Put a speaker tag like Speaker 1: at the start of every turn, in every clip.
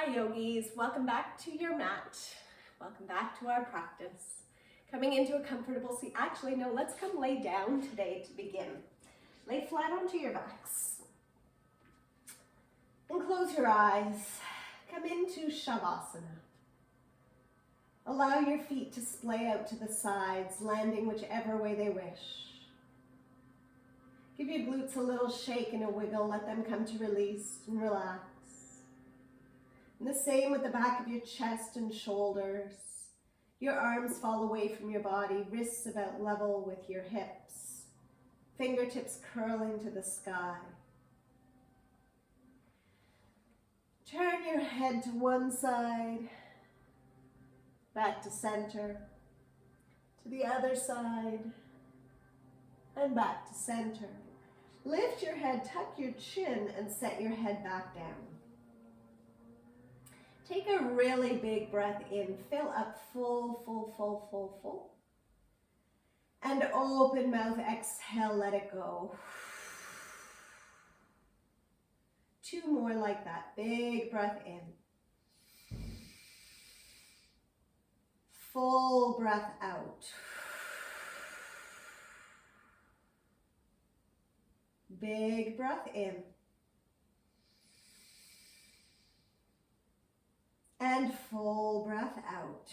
Speaker 1: Hi yogis, welcome back to your mat. Welcome back to our practice. Coming into a comfortable seat. Actually, no, let's come lay down today to begin. Lay flat onto your backs. And close your eyes. Come into Shavasana. Allow your feet to splay out to the sides, landing whichever way they wish. Give your glutes a little shake and a wiggle. Let them come to release and relax. And the same with the back of your chest and shoulders. Your arms fall away from your body, wrists about level with your hips. Fingertips curling to the sky. Turn your head to one side, back to center, to the other side, and back to center. Lift your head, tuck your chin, and set your head back down. Take a really big breath in. Fill up full. And open mouth, exhale, let it go. 2 more like that. Big breath in. Full breath out. Big breath in. And full breath out.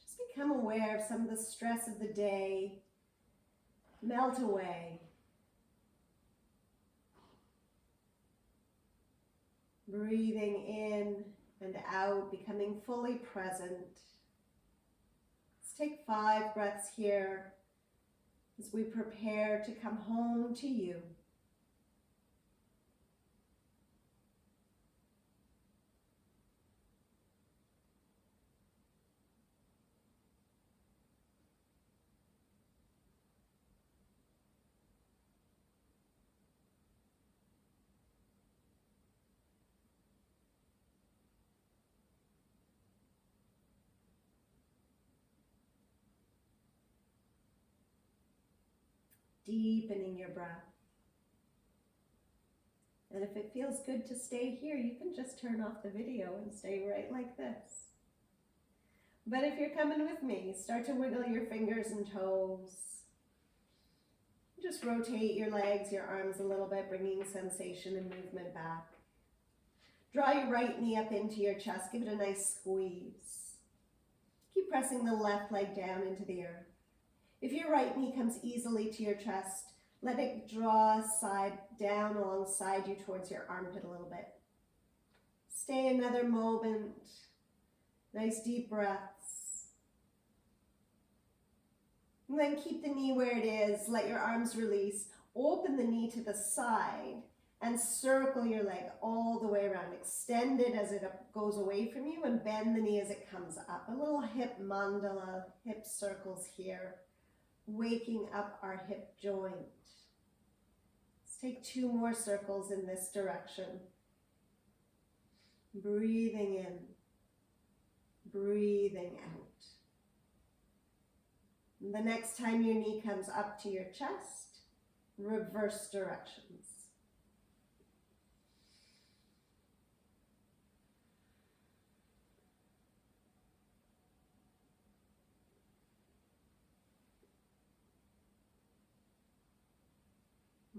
Speaker 1: Just become aware of some of the stress of the day. Melt away. Breathing in and out, becoming fully present. Let's take 5 breaths here as we prepare to come home to you. Deepening your breath. And if it feels good to stay here, you can just turn off the video and stay right like this. But if you're coming with me, start to wiggle your fingers and toes. Just rotate your legs, your arms a little bit, bringing sensation and movement back. Draw your right knee up into your chest. Give it a nice squeeze. Keep pressing the left leg down into the earth. If your right knee comes easily to your chest, let it draw side down alongside you towards your armpit a little bit. Stay another moment. Nice deep breaths. And then keep the knee where it is. Let your arms release. Open the knee to the side and circle your leg all the way around. Extend it as it goes away from you and bend the knee as it comes up. A little hip mandala, hip circles here. Waking up our hip joint. Let's take 2 more circles in this direction. Breathing in, breathing out. And the next time your knee comes up to your chest, reverse directions.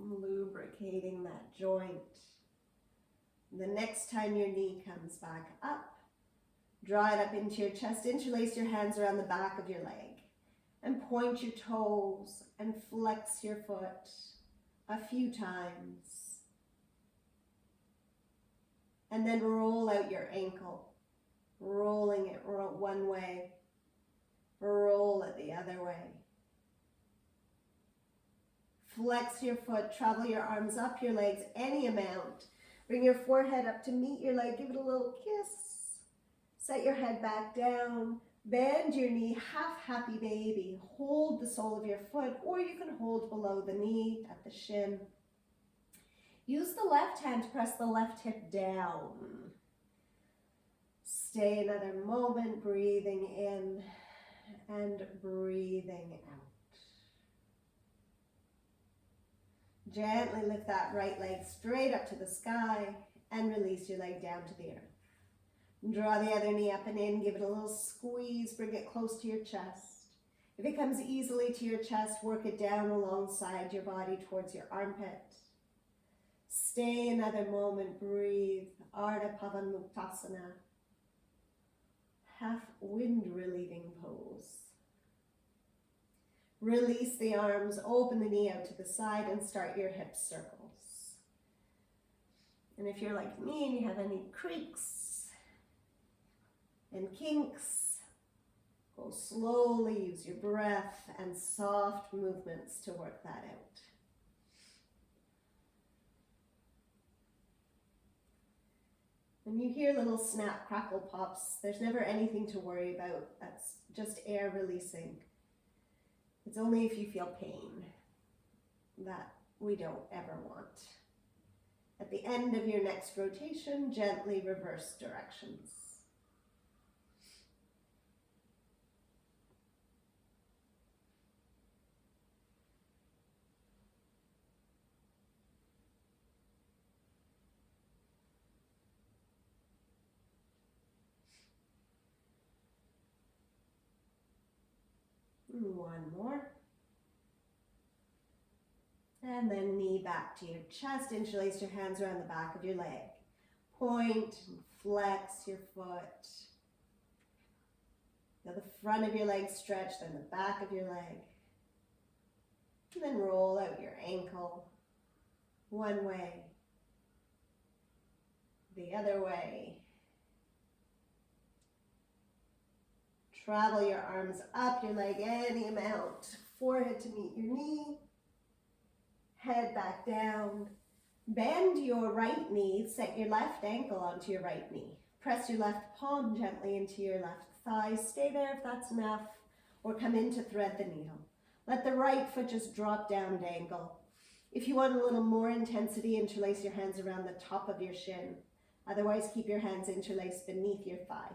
Speaker 1: Lubricating that joint. The next time your knee comes back up, draw it up into your chest, interlace your hands around the back of your leg, and point your toes and flex your foot a few times. And then roll out your ankle, rolling it one way, roll it the other way. Flex your foot, travel your arms up your legs any amount. Bring your forehead up to meet your leg, give it a little kiss. Set your head back down, bend your knee, half happy baby. Hold the sole of your foot, or you can hold below the knee at the shin. Use the left hand to press the left hip down. Stay another moment, breathing in and breathing out. Gently lift that right leg straight up to the sky and release your leg down to the earth. Draw the other knee up and in, give it a little squeeze, bring it close to your chest. If it comes easily to your chest, work it down alongside your body towards your armpit. Stay another moment, breathe. Ardha Pavanmuktasana. Half wind relieving pose. Release the arms, open the knee out to the side and start your hip circles. And if you're like me and you have any creaks and kinks, go slowly, use your breath and soft movements to work that out. When you hear little snap, crackle, pops, there's never anything to worry about. That's just air releasing. It's only if you feel pain that we don't ever want. At the end of your next rotation, gently reverse directions. One more. And then knee back to your chest. Interlace your hands around the back of your leg. Point and flex your foot. Now the front of your leg stretch, then the back of your leg. And then roll out your ankle. One way. The other way. Travel your arms up your leg any amount. Forehead to meet your knee. Head back down. Bend your right knee. Set your left ankle onto your right knee. Press your left palm gently into your left thigh. Stay there if that's enough. Or come in to thread the needle. Let the right foot just drop down, dangle. If you want a little more intensity, interlace your hands around the top of your shin. Otherwise, keep your hands interlaced beneath your thigh.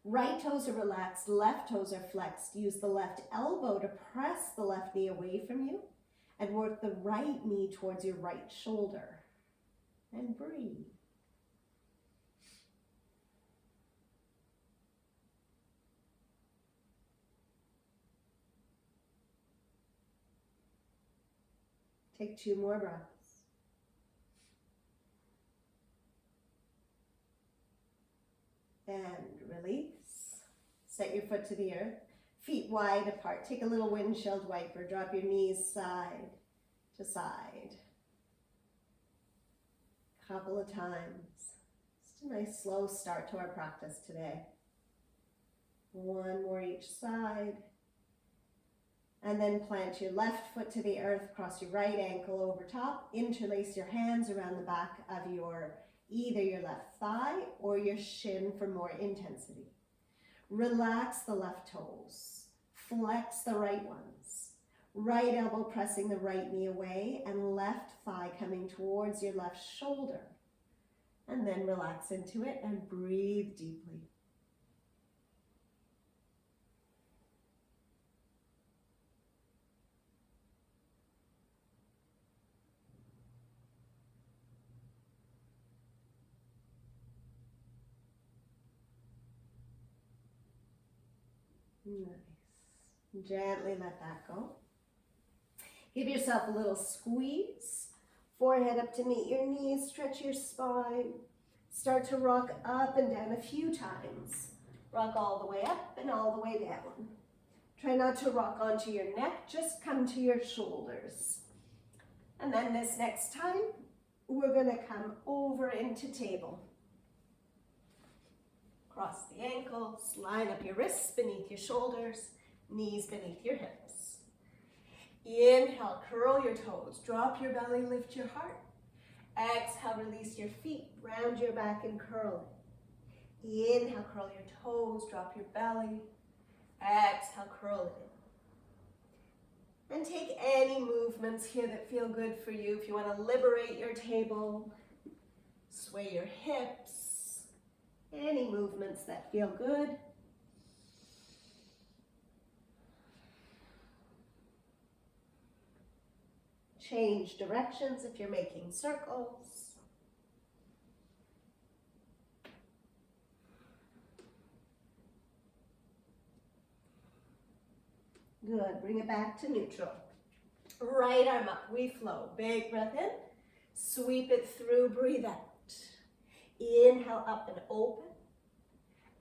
Speaker 1: Right toes are relaxed, left toes are flexed. Use the left elbow to press the left knee away from you and work the right knee towards your right shoulder. And breathe. Take 2 more breaths. And release. Set your foot to the earth. Feet wide apart. Take a little windshield wiper. Drop your knees side to side. Couple of times. Just a nice slow start to our practice today. 1 more each side. And then plant your left foot to the earth. Cross your right ankle over top. Interlace your hands around the back of either your left thigh or your shin for more intensity. Relax the left toes. Flex the right ones. Right elbow pressing the right knee away and left thigh coming towards your left shoulder. And then relax into it and breathe deeply. Nice. Gently let that go. Give yourself a little squeeze. Forehead up to meet your knees. Stretch your spine. Start to rock up and down a few times. Rock all the way up and all the way down. Try not to rock onto your neck. Just come to your shoulders. And then this next time, we're going to come over into table. Cross the ankles, line up your wrists beneath your shoulders, knees beneath your hips. Inhale, curl your toes, drop your belly, lift your heart. Exhale, release your feet, round your back and curl it. Inhale, curl your toes, drop your belly. Exhale, curl it in. And take any movements here that feel good for you. If you want to liberate your table, sway your hips. Any movements that feel good. Change directions if you're making circles. Good, bring it back to neutral. Right arm up, we flow. Big breath in, sweep it through, breathe out. Inhale up and open.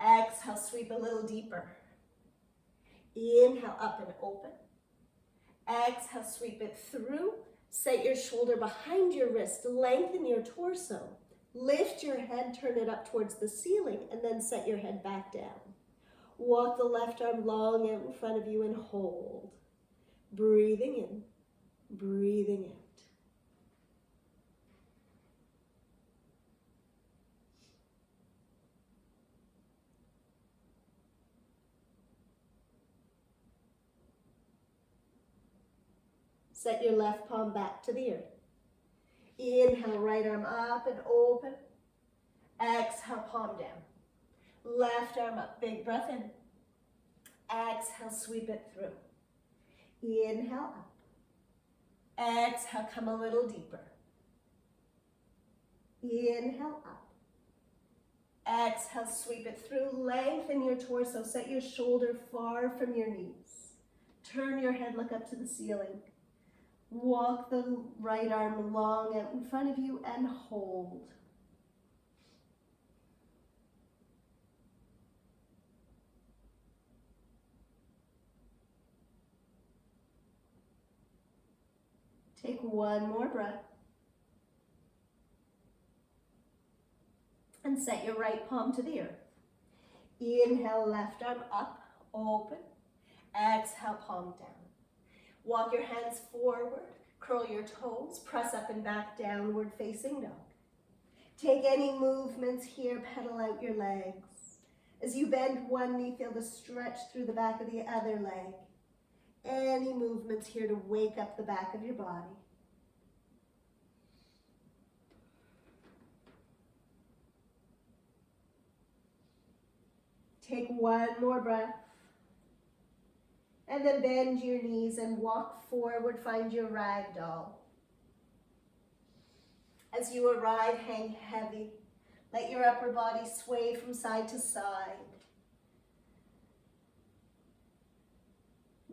Speaker 1: Exhale, sweep a little deeper. Inhale up and open. Exhale, sweep it through. Set your shoulder behind your wrist, lengthen your torso. Lift your head, turn it up towards the ceiling, and then set your head back down. Walk the left arm long out in front of you and hold. Breathing in, breathing out. Set your left palm back to the earth. Inhale, right arm up and open. Exhale, palm down. Left arm up, big breath in. Exhale, sweep it through. Inhale up. Exhale, come a little deeper. Inhale up. Exhale, sweep it through. Lengthen your torso. Set your shoulder far from your knees. Turn your head, look up to the ceiling. Walk the right arm long out in front of you and hold. Take one more breath. And set your right palm to the earth. Inhale, left arm up, open. Exhale, palm down. Walk your hands forward, curl your toes, press up and back, downward facing dog. Take any movements here, pedal out your legs. As you bend one knee, feel the stretch through the back of the other leg. Any movements here to wake up the back of your body. Take one more breath. And then bend your knees and walk forward, find your ragdoll. As you arrive, hang heavy. Let your upper body sway from side to side.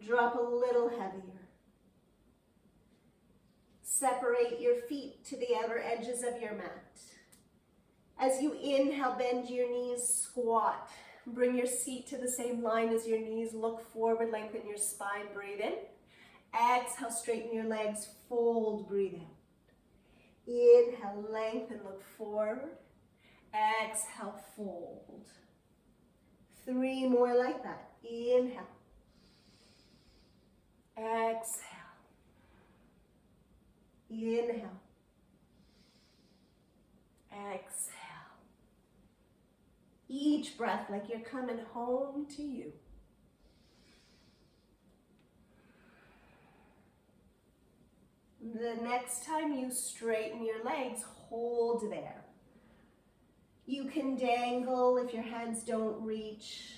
Speaker 1: Drop a little heavier. Separate your feet to the outer edges of your mat. As you inhale, bend your knees, squat. Bring your seat to the same line as your knees. Look forward, lengthen your spine, breathe in. Exhale, straighten your legs, fold, breathe out. Inhale, lengthen, look forward. Exhale, fold. 3 more like that. Inhale. Exhale. Inhale. Exhale. Each breath like you're coming home to you. The next time you straighten your legs, hold there. You can dangle if your hands don't reach.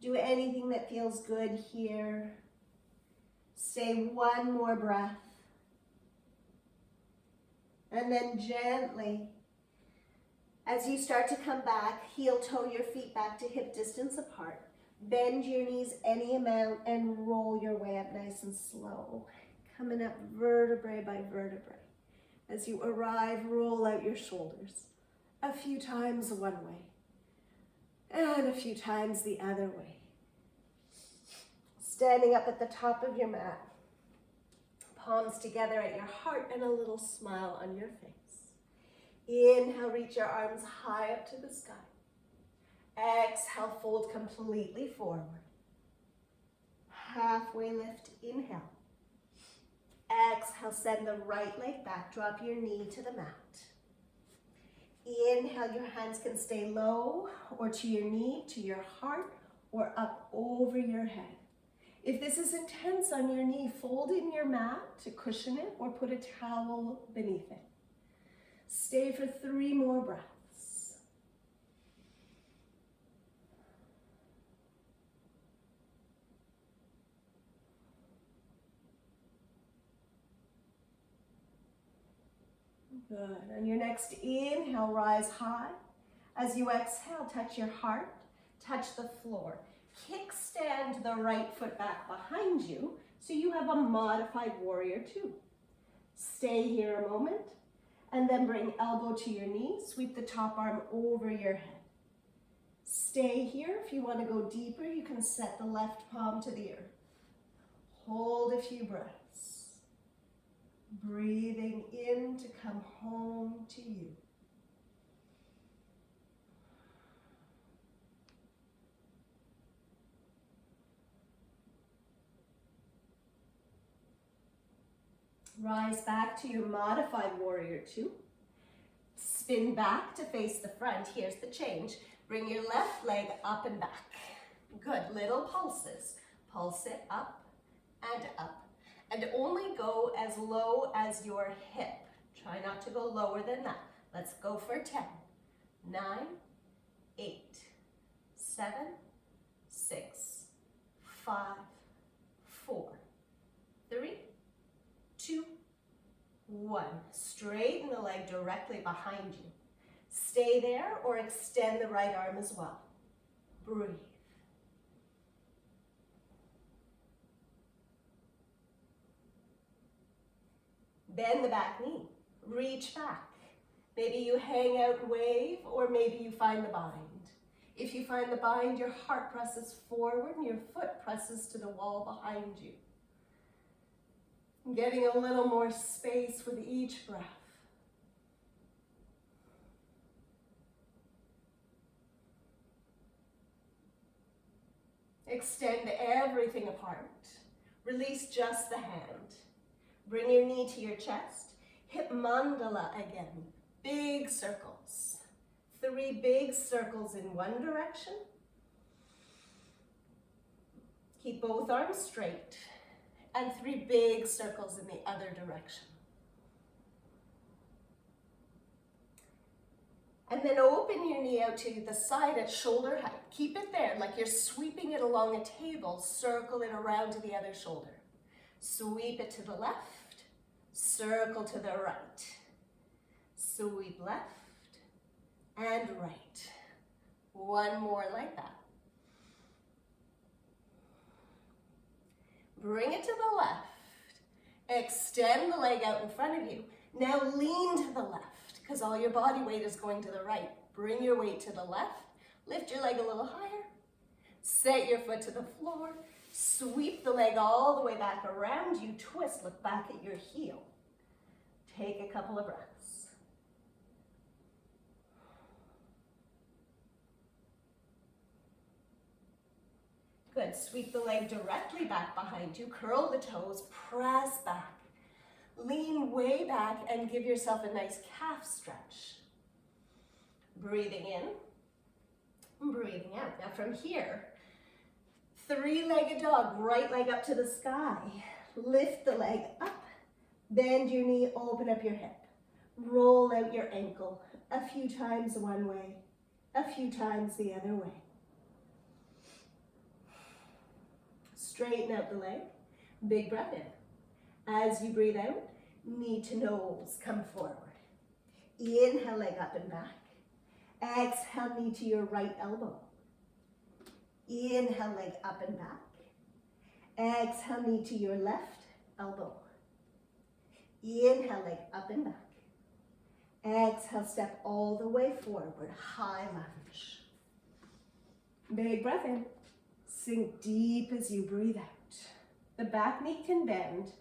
Speaker 1: Do anything that feels good here. Stay one more breath. And then gently, as you start to come back, heel toe your feet back to hip distance apart. Bend your knees any amount and roll your way up nice and slow. Coming up vertebrae by vertebrae. As you arrive, roll out your shoulders. A few times one way and a few times the other way. Standing up at the top of your mat. Palms together at your heart and a little smile on your face. Inhale, reach your arms high up to the sky. Exhale, fold completely forward. Halfway lift, inhale. Exhale, send the right leg back. Drop your knee to the mat. Inhale, your hands can stay low or to your knee, to your heart, or up over your head. If this is intense on your knee, fold in your mat to cushion it or put a towel beneath it. Stay for 3 more breaths. Good. On your next inhale, rise high. As you exhale, touch your heart, touch the floor. Kickstand the right foot back behind you so you have a modified warrior two. Stay here a moment and then bring elbow to your knee. Sweep the top arm over your head. Stay here. If you want to go deeper, you can set the left palm to the earth. Hold a few breaths. Breathing in to come home to you. Rise back to your modified warrior two. Spin back to face the front. Here's the change. Bring your left leg up and back. Good, little pulses. Pulse it up and up. And only go as low as your hip. Try not to go lower than that. Let's go for 10, 9, 8, 7, 6, 5, 4, 3, 2, 1. Straighten the leg directly behind you. Stay there or extend the right arm as well. Breathe. Bend the back knee. Reach back. Maybe you hang out and wave, or maybe you find the bind. If you find the bind, your heart presses forward and your foot presses to the wall behind you. Getting a little more space with each breath. Extend everything apart. Release just the hand. Bring your knee to your chest. Hip mandala again. Big circles. 3 big circles in one direction. Keep both arms straight. And 3 big circles in the other direction. And then open your knee out to the side at shoulder height. Keep it there, like you're sweeping it along a table. Circle it around to the other shoulder. Sweep it to the left. Circle to the right. Sweep left and right. One more like that. Bring it to the left. Extend the leg out in front of you. Now lean to the left, because all your body weight is going to the right. Bring your weight to the left. Lift your leg a little higher. Set your foot to the floor. Sweep the leg all the way back around you. Twist, look back at your heel. Take a couple of breaths. Good, sweep the leg directly back behind you. Curl the toes, press back. Lean way back and give yourself a nice calf stretch. Breathing in, breathing out. Now from here, 3-legged dog, right leg up to the sky. Lift the leg up, bend your knee, open up your hip. Roll out your ankle a few times one way, a few times the other way. Straighten out the leg, big breath in. As you breathe out, knee to nose, come forward. Inhale, leg up and back. Exhale, knee to your right elbow. Inhale, leg up and back. Exhale, knee to your left elbow. Inhale, leg up and back. Exhale, step all the way forward, high lunge. Big breath in. Sink deep as you breathe out. The back knee can bend.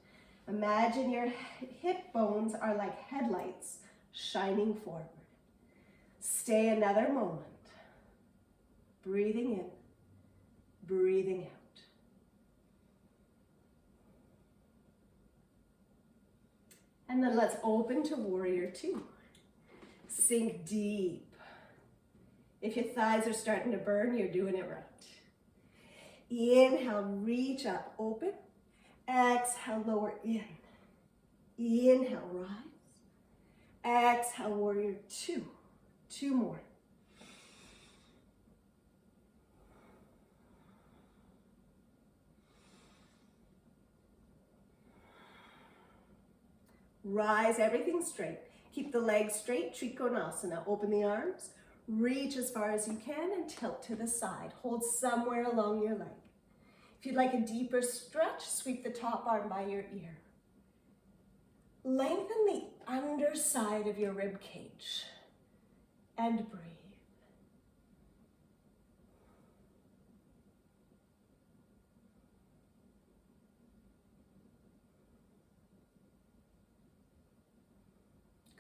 Speaker 1: Imagine your hip bones are like headlights shining forward. Stay another moment. Breathing in, breathing out. And then let's open to warrior two. Sink deep. If your thighs are starting to burn, you're doing it right. Inhale, reach up, open. Exhale, lower in. Inhale, rise. Exhale, warrior two. 2 more. Rise, everything straight. Keep the legs straight, Trikonasana. Open the arms, reach as far as you can and tilt to the side. Hold somewhere along your leg. If you'd like a deeper stretch, sweep the top arm by your ear. Lengthen the underside of your rib cage and breathe.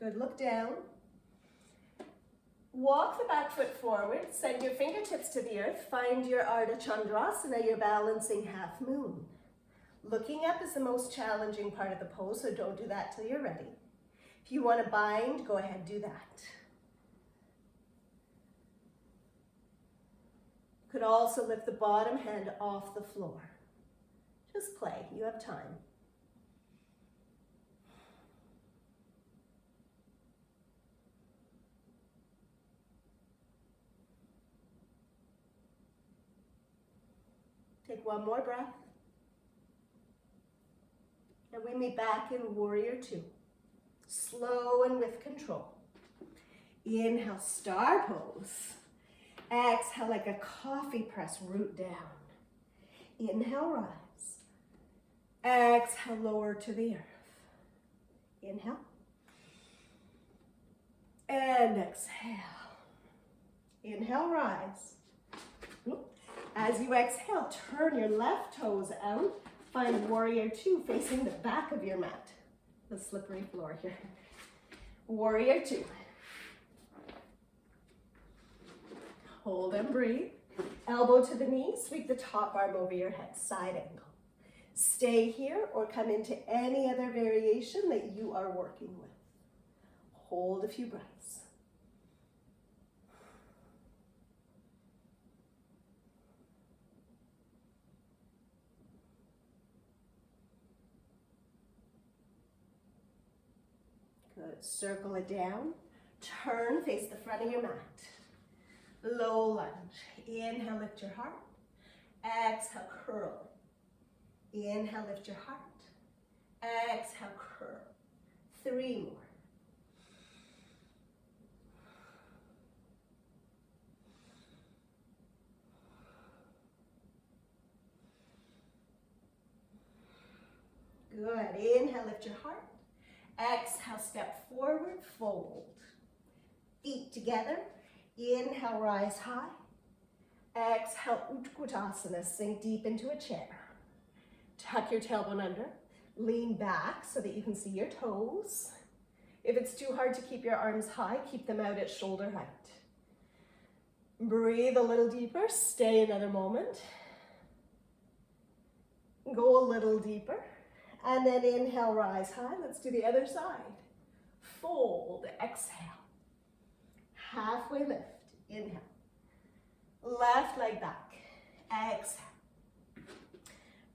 Speaker 1: Good, look down. Walk the back foot forward, send your fingertips to the earth, find your Ardha Chandrasana, your balancing half moon. Looking up is the most challenging part of the pose, so don't do that till you're ready. If you want to bind, go ahead, do that. You could also lift the bottom hand off the floor. Just play, you have time. Take one more breath. And we meet back in Warrior Two. Slow and with control. Inhale, star pose. Exhale like a coffee press, root down. Inhale, rise. Exhale, lower to the earth. Inhale. And exhale. Inhale, rise. As you exhale, turn your left toes out. Find Warrior Two facing the back of your mat. The slippery floor here. Warrior Two. Hold and breathe. Elbow to the knee, sweep the top arm over your head, side angle. Stay here or come into any other variation that you are working with. Hold a few breaths. Good, circle it down. Turn, face the front of your mat. Low lunge. Inhale, lift your heart. Exhale, curl. Inhale, lift your heart. Exhale, curl. 3 more. Good. Inhale, lift your heart. Exhale, step forward, fold. Feet together. Inhale, rise high. Exhale, Utkatasana, sink deep into a chair. Tuck your tailbone under. Lean back so that you can see your toes. If it's too hard to keep your arms high, keep them out at shoulder height. Breathe a little deeper. Stay another moment. Go a little deeper. And then inhale, rise high. Let's do the other side. Fold, exhale. Halfway lift, inhale. Left leg back, exhale.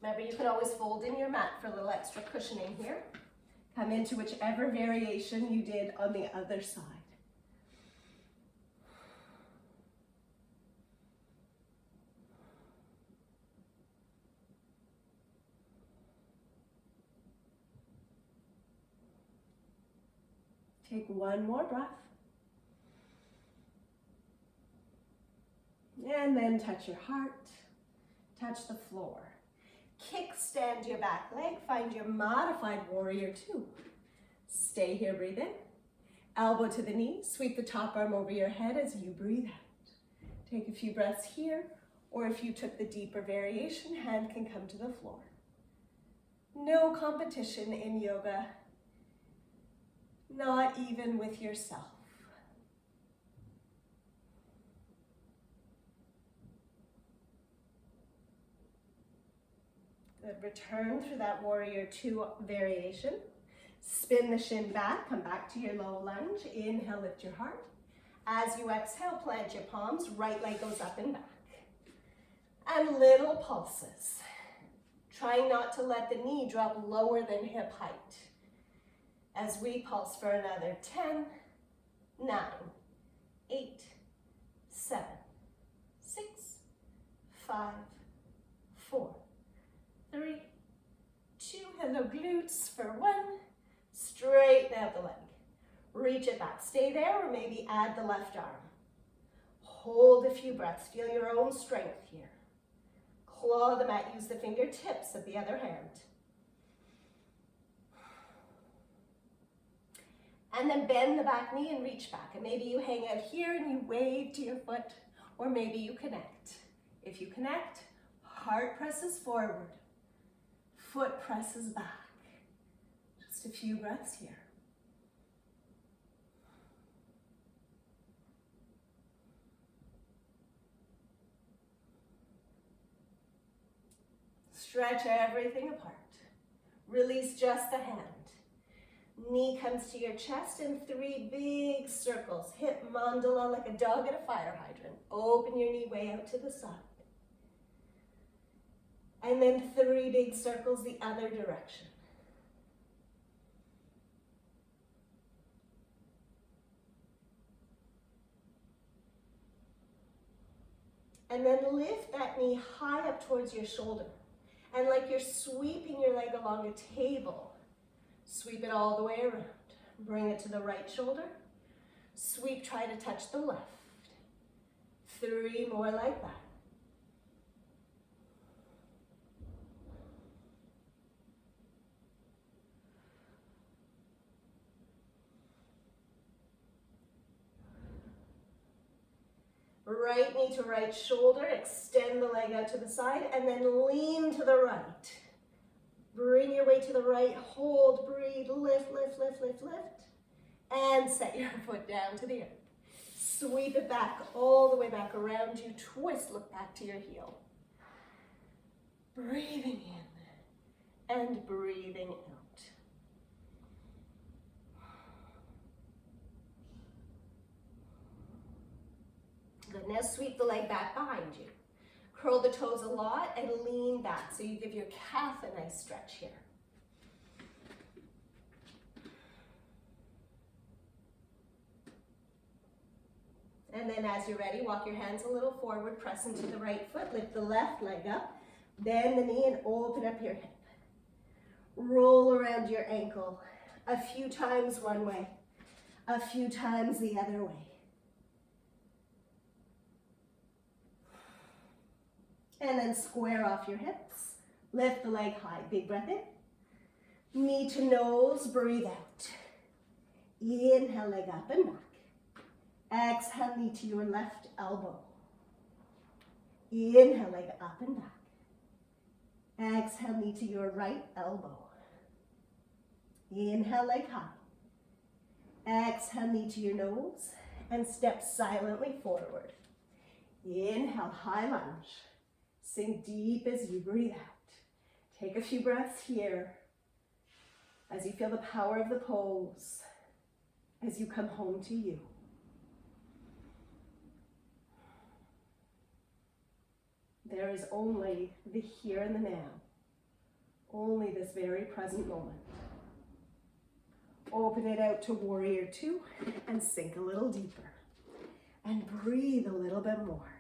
Speaker 1: Remember, you can always fold in your mat for a little extra cushioning here. Come into whichever variation you did on the other side. Take one more breath. And then touch your heart, touch the floor. Kickstand your back leg, find your modified Warrior Two. Stay here, breathe in. Elbow to the knee, sweep the top arm over your head as you breathe out. Take a few breaths here, or if you took the deeper variation, hand can come to the floor. No competition in yoga, not even with yourself. Good, return through that Warrior Two variation. Spin the shin back, come back to your low lunge. Inhale, lift your heart. As you exhale, plant your palms, right leg goes up and back. And little pulses. Try not to let the knee drop lower than hip height. As we pulse for another 10, 9, 8, 7, 6, 5, 4, 3, 2, hello glutes for 1, straighten out the leg. Reach it back. Stay there or maybe add the left arm. Hold a few breaths. Feel your own strength here. Claw the mat. Use the fingertips of the other hand. And then bend the back knee and reach back. And maybe you hang out here and you wave to your foot, or maybe you connect. If you connect, heart presses forward, foot presses back. Just a few breaths here. Stretch everything apart. Release just the hand. Knee comes to your chest in 3 big circles. Hip mandala like a dog at a fire hydrant. Open your knee way out to the side. And then 3 big circles the other direction. And then lift that knee high up towards your shoulder. And like you're sweeping your leg along a table, sweep it all the way around. Bring it to the right shoulder. Sweep, try to touch the left. 3 more like that. Right knee to right shoulder, extend the leg out to the side, and then lean to the right. Bring your weight to the right, hold, breathe, lift, lift, lift, lift, lift, and set your foot down to the earth. Sweep it back, all the way back around you, twist, look back to your heel. Breathing in and breathing out. Good, now sweep the leg back behind you. Curl the toes a lot and lean back so you give your calf a nice stretch here. And then as you're ready, walk your hands a little forward, press into the right foot, lift the left leg up, bend the knee and open up your hip. Roll around your ankle a few times one way, a few times the other way. And then square off your hips. Lift the leg high. Big breath in. Knee to nose, breathe out. Inhale, leg up and back. Exhale, knee to your left elbow. Inhale, leg up and back. Exhale, knee to your right elbow. Inhale, leg high. Exhale, knee to your nose and step silently forward. Inhale, high lunge. Sink deep as you breathe out. Take a few breaths here as you feel the power of the pose, as you come home to you. There is only the here and the now, only this very present moment. Open it out to warrior 2 and sink a little deeper and breathe a little bit more.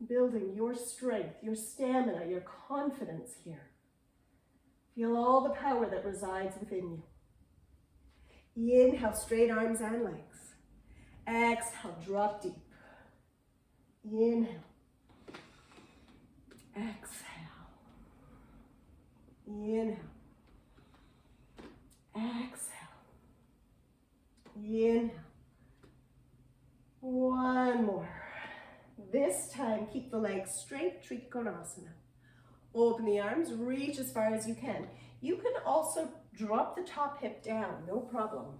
Speaker 1: Building your strength, your stamina, your confidence here. Feel all the power that resides within you. Inhale, straight arms and legs. Exhale, drop deep. Inhale. Exhale. Inhale. Exhale. Inhale. One more. This time, keep the legs straight, Trikonasana. Open the arms, reach as far as you can. You can also drop the top hip down, no problem.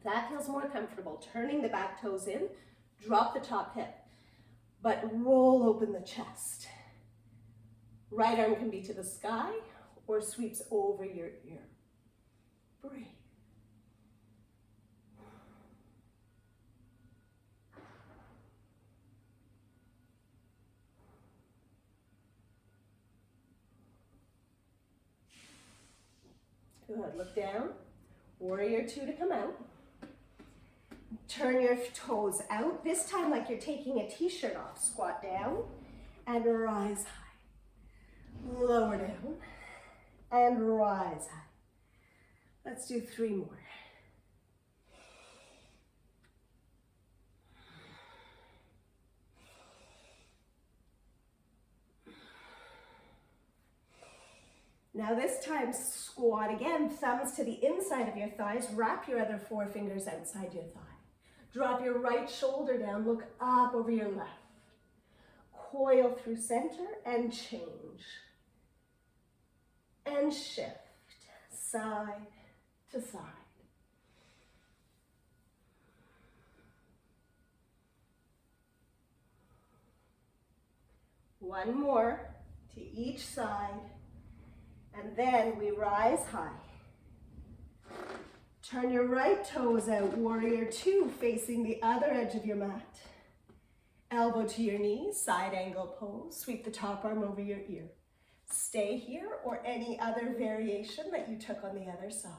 Speaker 1: That feels more comfortable. Turning the back toes in, drop the top hip, but roll open the chest. Right arm can be to the sky or sweeps over your ear. Breathe. Good, look down. Warrior 2 to come out. Turn your toes out. This time like you're taking a t-shirt off. Squat down and rise high. Lower down and rise high. Let's do 3 more. Now this time, squat again, thumbs to the inside of your thighs, wrap your other 4 fingers outside your thigh. Drop your right shoulder down, look up over your left. Coil through center and change. And shift, side to side. One more to each side. And then we rise high. Turn your right toes out, warrior 2, facing the other edge of your mat. Elbow to your knees, side angle pose. Sweep the top arm over your ear. Stay here or any other variation that you took on the other side.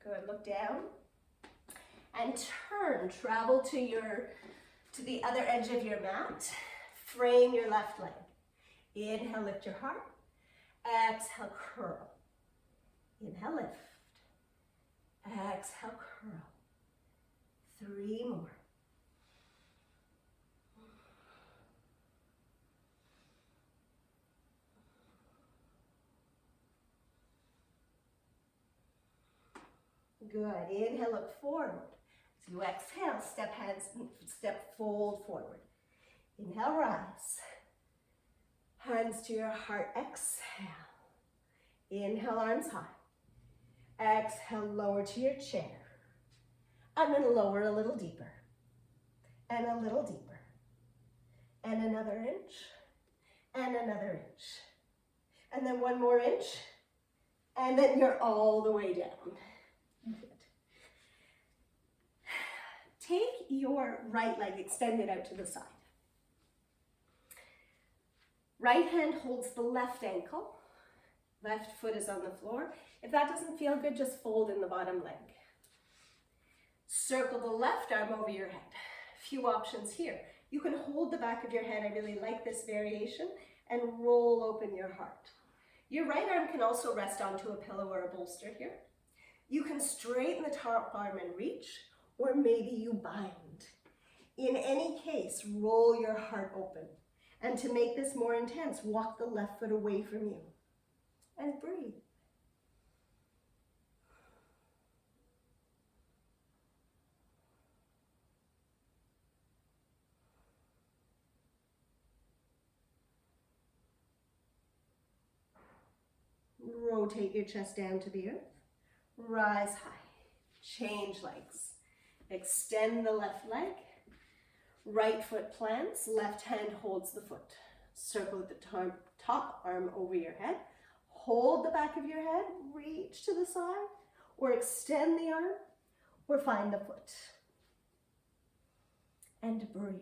Speaker 1: Good, look down and turn, travel to the other edge of your mat. Frame your left leg. Inhale, lift your heart. Exhale, curl. Inhale, lift. Exhale, curl. 3 more. Good. Inhale, look forward. As you exhale, step fold forward. Inhale, rise. Hands to your heart, exhale. Inhale, arms high. Exhale, lower to your chair. And then lower a little deeper. And a little deeper. And another inch. And another inch. And then 1 more inch. And then you're all the way down. Good. Take your right leg, extend it out to the side. Right hand holds the left ankle. Left foot is on the floor. If that doesn't feel good, just fold in the bottom leg. Circle the left arm over your head. A few options here. You can hold the back of your head. I really like this variation. And roll open your heart. Your right arm can also rest onto a pillow or a bolster here. You can straighten the top arm and reach, or maybe you bind. In any case, roll your heart open. And to make this more intense, walk the left foot away from you. And breathe. Rotate your chest down to the earth. Rise high. Change legs. Extend the left leg. Right foot plants. Left hand holds the foot. Circle the top arm over your head. Hold the back of your head. Reach to the side. Or extend the arm. Or find the foot. And breathe.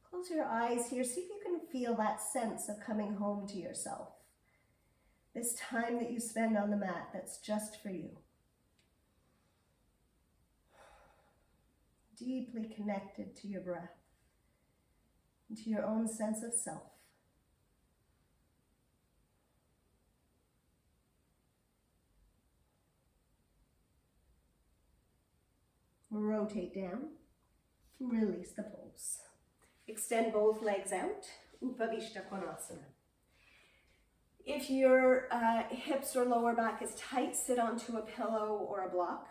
Speaker 1: Close your eyes here. See if you can feel that sense of coming home to yourself. This time that you spend on the mat that's just for you. Deeply connected to your breath and to your own sense of self. Rotate down, release the pose. Extend both legs out, Upavishta Konasana. If your hips or lower back is tight, sit onto a pillow or a block.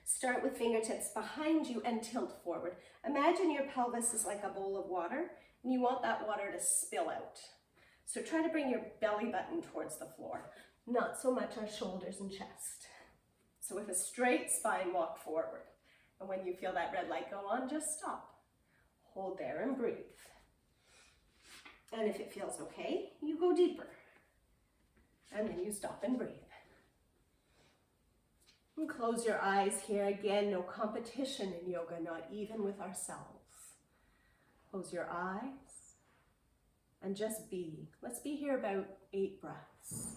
Speaker 1: Start with fingertips behind you and tilt forward. Imagine your pelvis is like a bowl of water and you want that water to spill out. So try to bring your belly button towards the floor, not so much our shoulders and chest. So with a straight spine, walk forward. And when you feel that red light go on, just stop. Hold there and breathe. And if it feels okay, you go deeper. And then you stop and breathe. And close your eyes here. Again, no competition in yoga, not even with ourselves. Close your eyes and just be. Let's be here about 8 breaths.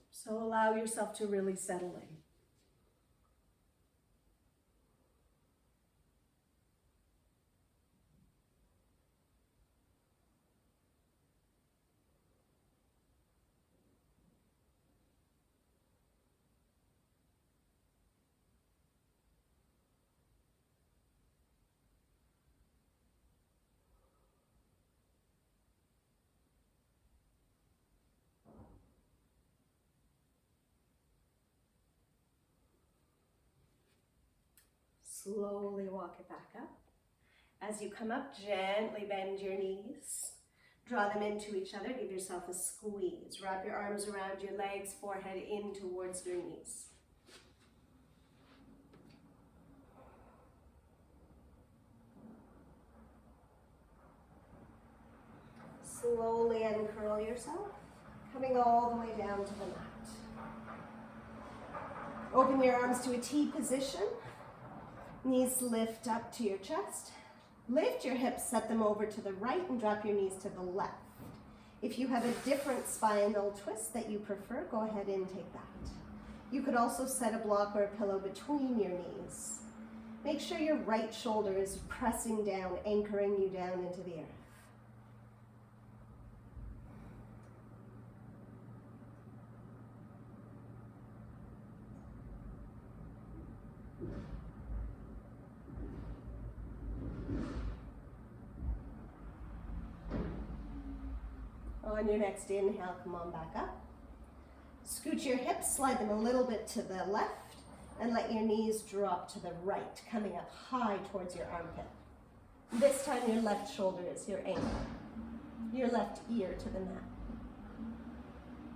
Speaker 1: So allow yourself to really settle in. Slowly walk it back up. As you come up, gently bend your knees. Draw them into each other. Give yourself a squeeze. Wrap your arms around your legs, forehead in towards your knees. Slowly uncurl yourself, coming all the way down to the mat. Open your arms to a T position. Knees lift up to your chest. Lift your hips, set them over to the right, and drop your knees to the left. If you have a different spinal twist that you prefer, go ahead and take that. You could also set a block or a pillow between your knees. Make sure your right shoulder is pressing down, anchoring you down into the earth. On your next inhale, come on back up. Scoot your hips, slide them a little bit to the left, and let your knees drop to the right, coming up high towards your armpit. This time your left shoulder is your anchor, your left ear to the mat.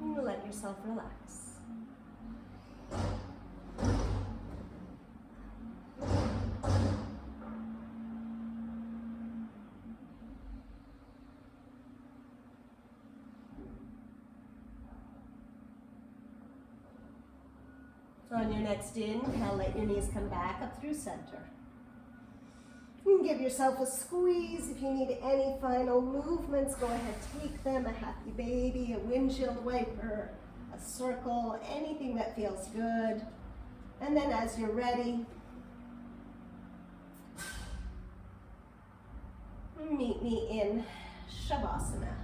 Speaker 1: And let yourself relax. On your next inhale, let your knees come back up through center. You can give yourself a squeeze. If you need any final movements, go ahead, take them. A happy baby, a windshield wiper, a circle, anything that feels good. And then as you're ready, meet me in Shavasana.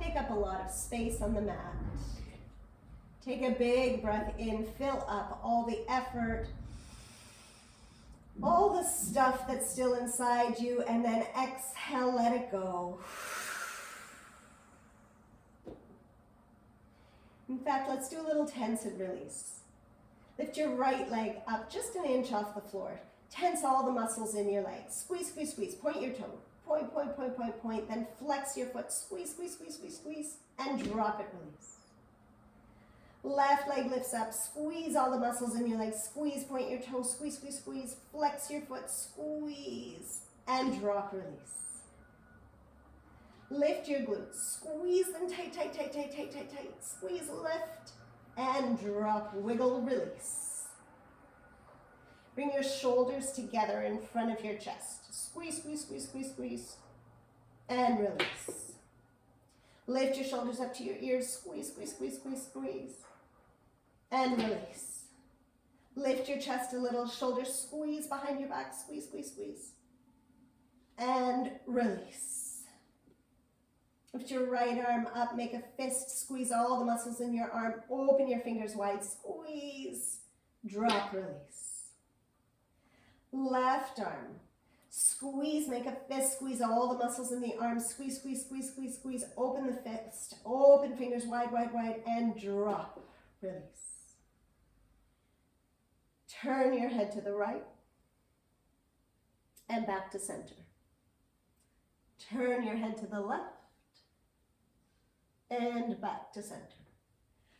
Speaker 1: Take up a lot of space on the mat. Take a big breath in, fill up all the effort, all the stuff that's still inside you, and then exhale, let it go. In fact, let's do a little tense and release. Lift your right leg up just an inch off the floor. Tense all the muscles in your leg. Squeeze, squeeze, squeeze. Point your toe. Point, point, point, point, point. Then flex your foot. Squeeze, squeeze, squeeze, squeeze, squeeze. And drop it, release. Left leg lifts up, squeeze all the muscles in your legs, squeeze, point your toe, squeeze, squeeze, squeeze, flex your foot, squeeze, and drop, release. Lift your glutes, squeeze them tight, tight, tight, tight, tight, tight, tight, squeeze, lift, and drop, wiggle, release. Bring your shoulders together in front of your chest, squeeze, squeeze, squeeze, squeeze, squeeze, and release. Lift your shoulders up to your ears, squeeze, squeeze, squeeze, squeeze, squeeze. And release. Lift your chest a little, shoulders squeeze behind your back, squeeze, squeeze, squeeze. And release. Lift your right arm up, make a fist, squeeze all the muscles in your arm, open your fingers wide, squeeze, drop, release. Left arm, squeeze, make a fist, squeeze all the muscles in the arm, squeeze, squeeze, squeeze, squeeze, squeeze, open the fist, open fingers wide, wide, wide, and drop, release. Turn your head to the right and back to center. Turn your head to the left and back to center.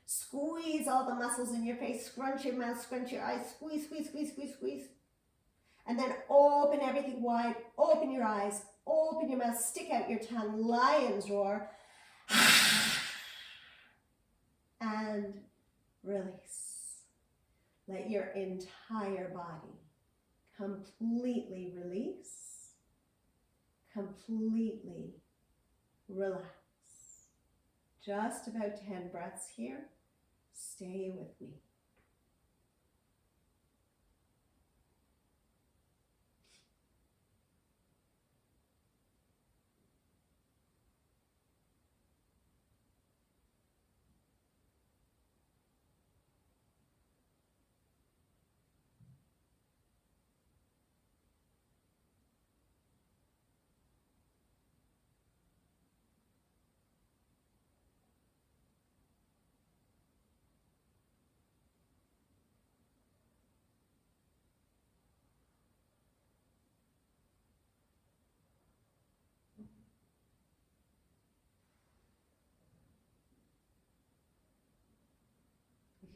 Speaker 1: Squeeze all the muscles in your face, scrunch your mouth, scrunch your eyes, squeeze, squeeze, squeeze, squeeze, squeeze. And then open everything wide, open your eyes, open your mouth, stick out your tongue, lion's roar. And release. Let your entire body completely release, completely relax. Just about 10 breaths here. Stay with me.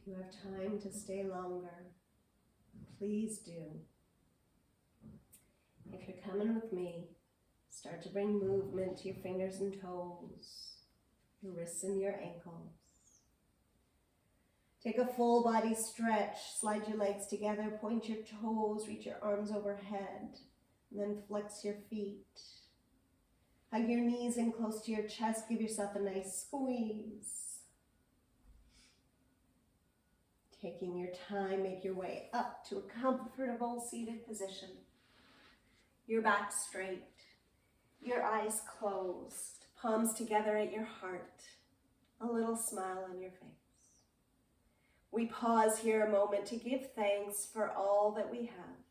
Speaker 1: If you have time to stay longer, please do. If you're coming with me, start to bring movement to your fingers and toes, your wrists and your ankles. Take a full body stretch, slide your legs together, point your toes, reach your arms overhead, and then flex your feet. Hug your knees in close to your chest, give yourself a nice squeeze. Taking your time, make your way up to a comfortable seated position. Your back straight, your eyes closed, palms together at your heart, a little smile on your face. We pause here a moment to give thanks for all that we have,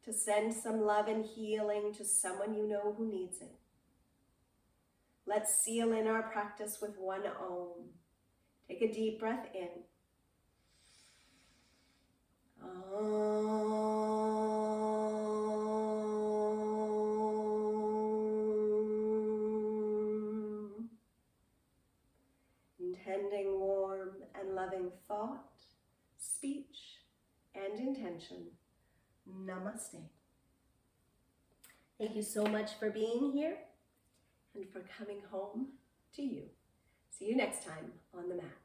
Speaker 1: to send some love and healing to someone you know who needs it. Let's seal in our practice with one Om. Take a deep breath in. Om. Intending warm and loving thought, speech, and intention. Namaste. Thank you so much for being here and for coming home to you. See you next time on the mat.